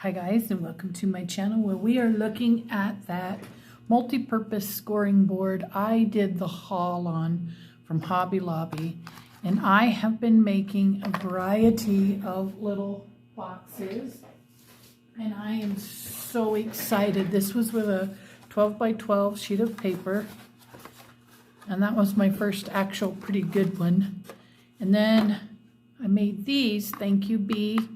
Hi guys, and welcome to my channel where we are looking at that multi-purpose scoring board I did the haul on from Hobby Lobby, and I have been making a variety of little boxes and I am so excited. This was with a 12 by 12 sheet of paper, and that was my first actual pretty good one. And then I made these. Thank you, B.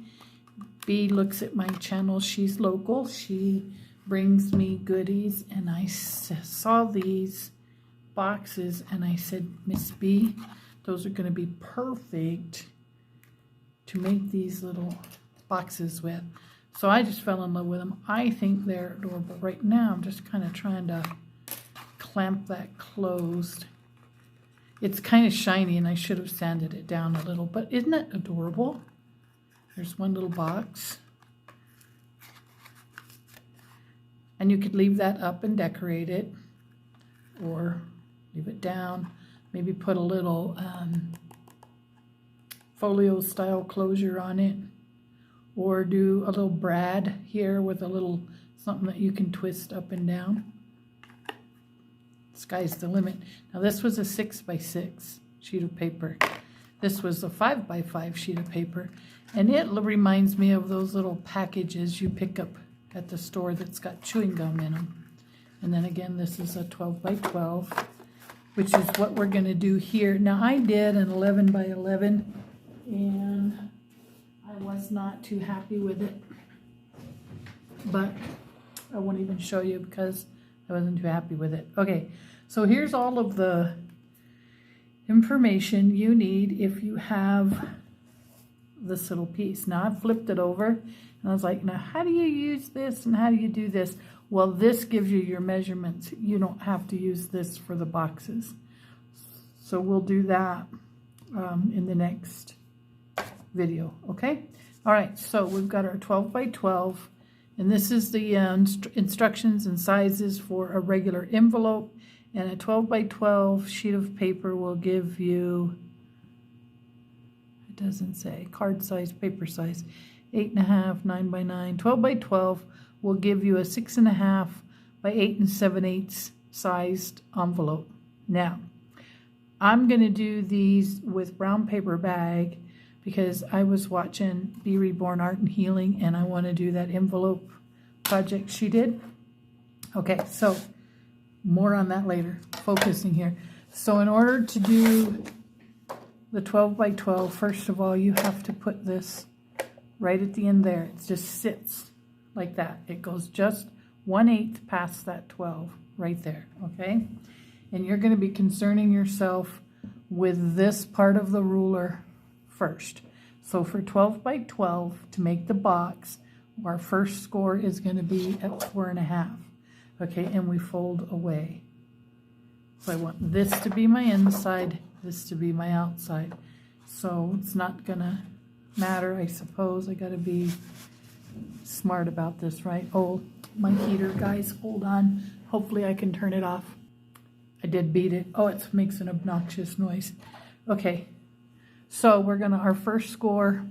B looks at my channel. She's local. She brings me goodies, and I saw these boxes and I said, Miss B, those are going to be perfect to make these little boxes with. So I just fell in love with them. I think they're adorable. Right now I'm just kind of trying to clamp that closed. It's kind of shiny and I should have sanded it down a little, but isn't that adorable? There's one little box. And you could leave that up and decorate it, or leave it down. Maybe put a little folio style closure on it, or do a little brad here with a little something that you can twist up and down. Sky's the limit. Now this was a 6 by 6 sheet of paper. This was a 5 by 5 sheet of paper, and it reminds me of those little packages you pick up at the store that's got chewing gum in them. And then again, this is a 12 by 12, which is what we're going to do here. Now I did an 11 by 11, and I was not too happy with it, but I won't even show you because I wasn't too happy with it. Okay, so here's all of the information you need if you have this little piece. Now I flipped it over and I was like, now how do you use this and how do you do this? Well, this gives you your measurements. You don't have to use this for the boxes. So we'll do that in the next video, okay? All right, so we've got our 12 by 12, and this is the instructions and sizes for a regular envelope. And a 12 by 12 sheet of paper will give you, it doesn't say, card size, paper size, 8.5, 9 by 9. 12 by 12 will give you a 6.5 by 8 7/8 sized envelope. Now, I'm going to do these with brown paper bag because I was watching Be Reborn Art and Healing, and I want to do that envelope project she did. Okay, so more on that later, focusing here. So in order to do the 12 by 12, first of all, you have to put this right at the end there. It just sits like that. It goes just 1/8 past that 12 right there, okay? And you're going to be concerning yourself with this part of the ruler first. So for 12 by 12, to make the box, our first score is going to be at 4.5. Okay, and we fold away. So I want this to be my inside, this to be my outside. So it's not gonna matter, I suppose. I gotta be smart about this, right? Oh, my heater, guys, hold on. Hopefully I can turn it off. I did beat it. Oh, it makes an obnoxious noise. Okay, so we're gonna, our first score,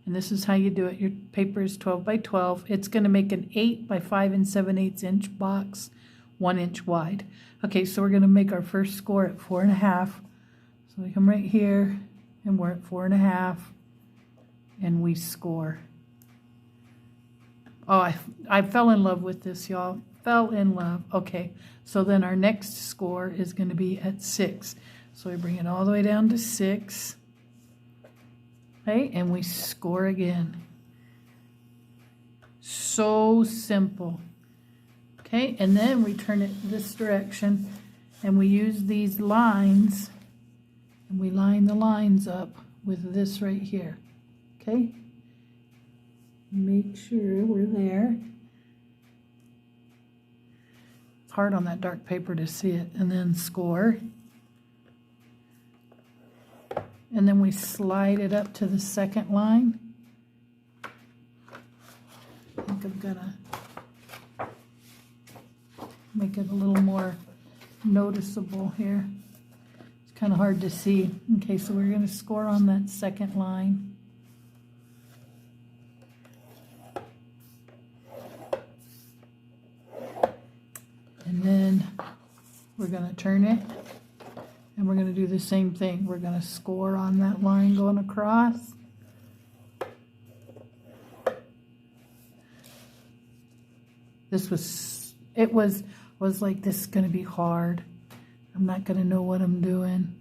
and this is how you do it. Your paper is 12 by 12. It's going to make an 8 by 5 7/8 inch box, 1 inch wide. Okay, so we're going to make our first score at 4.5. So we come right here, and we're at 4.5, and we score. Oh, I fell in love with this, y'all. Fell in love. Okay, so then our next score is going to be at 6. So we bring it all the way down to 6. Okay, and we score again. So simple. Okay, and then we turn it this direction, and we use these lines, and we line the lines up with this right here. Okay, make sure we're there. It's hard on that dark paper to see it. And then score. And then we slide it up to the second line. I think I'm gonna make it a little more noticeable here. It's kind of hard to see. Okay, so we're gonna score on that second line. And then we're going to turn it, and we're going to do the same thing. We're going to score on that line going across. It was like, this is going to be hard. I'm not going to know what I'm doing.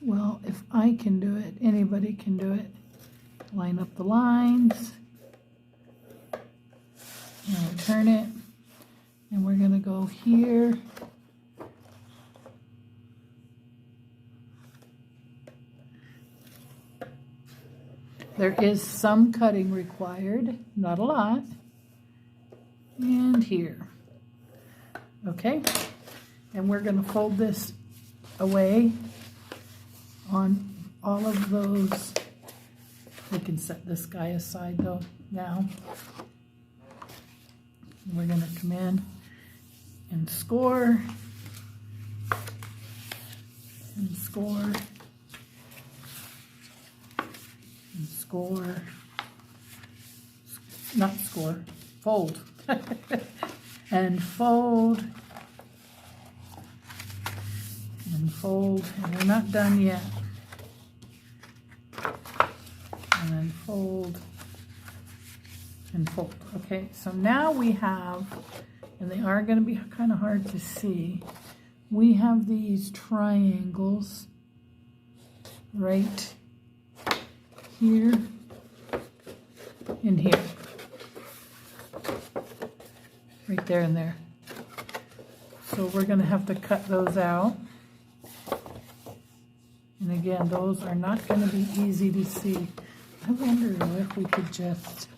Well, if I can do it, anybody can do it. Line up the lines. Now we turn it, and we're going to go here. There is some cutting required, not a lot. And here. Okay, and we're going to fold this away on all of those. We can set this guy aside though now. We're going to come in and score and score and score, not score, fold. And fold and fold, and we're not done yet. And then fold and fold. Okay, so now we have, and they are going to be kind of hard to see, we have these triangles right here and here. Right there and there. So we're going to have to cut those out. And again, those are not going to be easy to see. I wonder if we could just...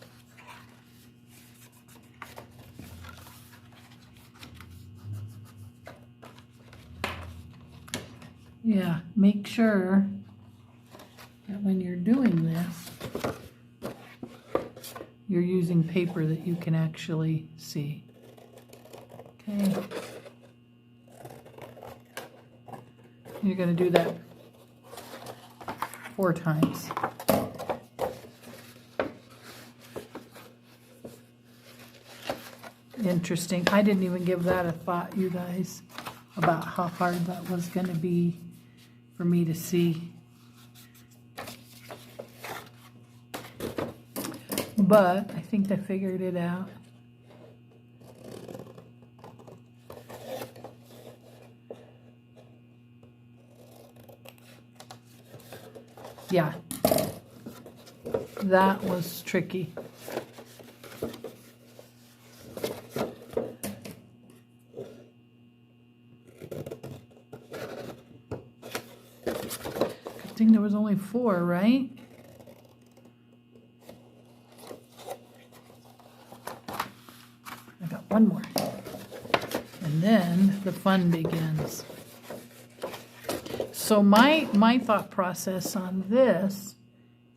Yeah, make sure that when you're doing this, you're using paper that you can actually see. Okay. You're going to do that 4 times. Interesting. I didn't even give that a thought, you guys, about how hard that was going to be for me to see. But I think I figured it out. Yeah, that was tricky. Good thing there was only 4, right? I got 1 more. And then the fun begins. So my thought process on this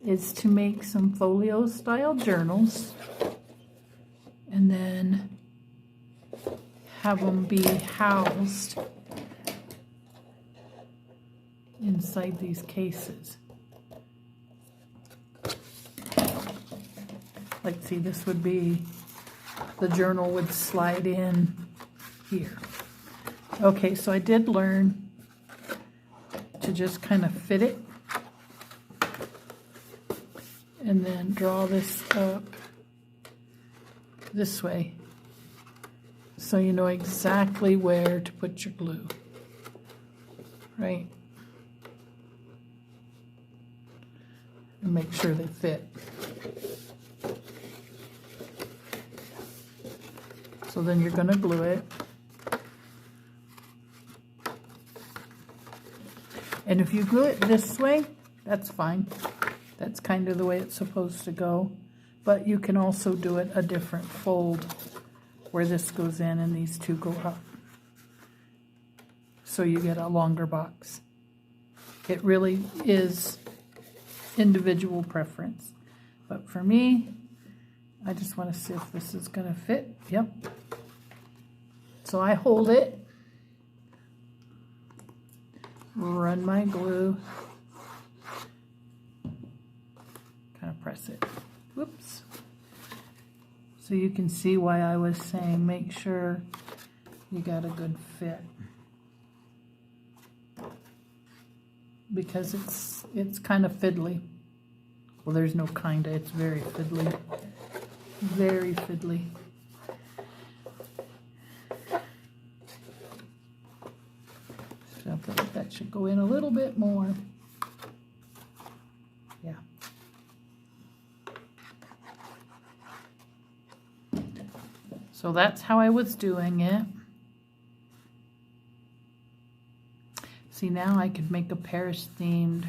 is to make some folio style journals and then have them be housed inside these cases. Like, see, this would be, the journal would slide in here. Okay, so I did learn to just kind of fit it and then draw this up this way so you know exactly where to put your glue, right? And make sure they fit. So then you're going to glue it. And if you glue it this way, that's fine. That's kind of the way it's supposed to go. But you can also do it a different fold where this goes in and these two go up. So you get a longer box. It really is individual preference. But for me, I just want to see if this is going to fit. Yep. So I hold it. Run my glue, kind of press it. Whoops. So you can see why I was saying make sure you got a good fit. Because it's kind of fiddly. Well, there's no kinda, it's very fiddly. Very fiddly. So I feel like that should go in a little bit more. Yeah. So that's how I was doing it. See, now I could make a Paris-themed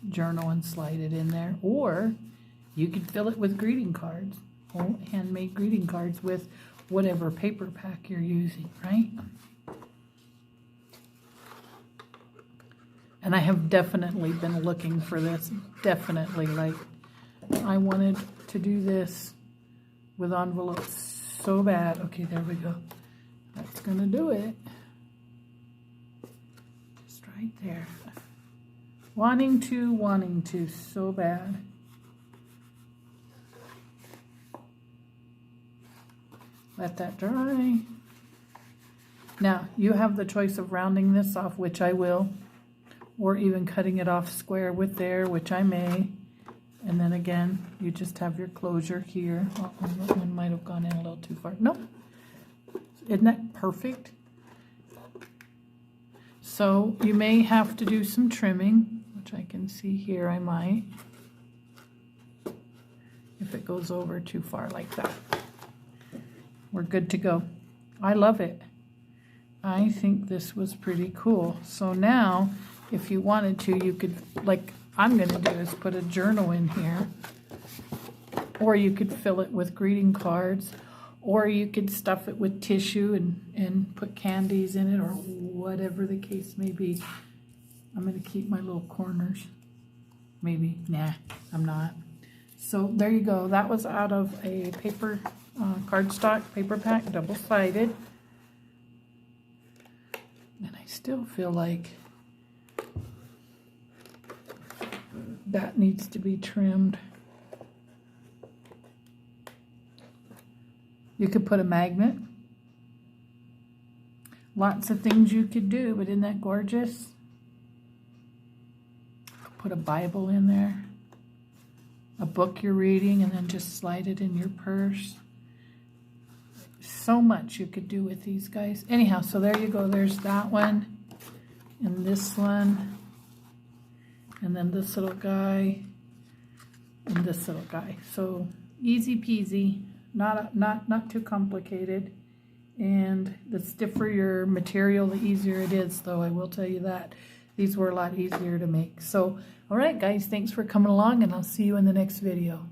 journal and slide it in there. Or you could fill it with greeting cards. Or handmade greeting cards with whatever paper pack you're using, right? And I have definitely been looking for this. Definitely, like, I wanted to do this with envelopes so bad. Okay, there we go. That's gonna do it. Just right there. Wanting to so bad. Let that dry. Now, you have the choice of rounding this off, which I will, or even cutting it off square with there, which I may. And then again, you just have your closure here. Oh, that one might have gone in a little too far. Nope. Isn't that perfect? So you may have to do some trimming, which I can see here I might, if it goes over too far like that. We're good to go. I love it. I think this was pretty cool. So now, if you wanted to, you could, like I'm going to do, is put a journal in here. Or you could fill it with greeting cards. Or you could stuff it with tissue and put candies in it, or whatever the case may be. I'm going to keep my little corners. Maybe. Nah, I'm not. So there you go. That was out of a paper cardstock paper pack, double-sided. And I still feel like that needs to be trimmed. You could put a magnet. Lots of things you could do, but isn't that gorgeous? Put a Bible in there. A book you're reading, and then just slide it in your purse. So much you could do with these guys. Anyhow, so there you go. There's that one. And this one. And then this little guy. And this little guy. So easy peasy. Not too complicated. And the stiffer your material, the easier it is, though, I will tell you that. These were a lot easier to make. So, all right, guys, thanks for coming along, and I'll see you in the next video.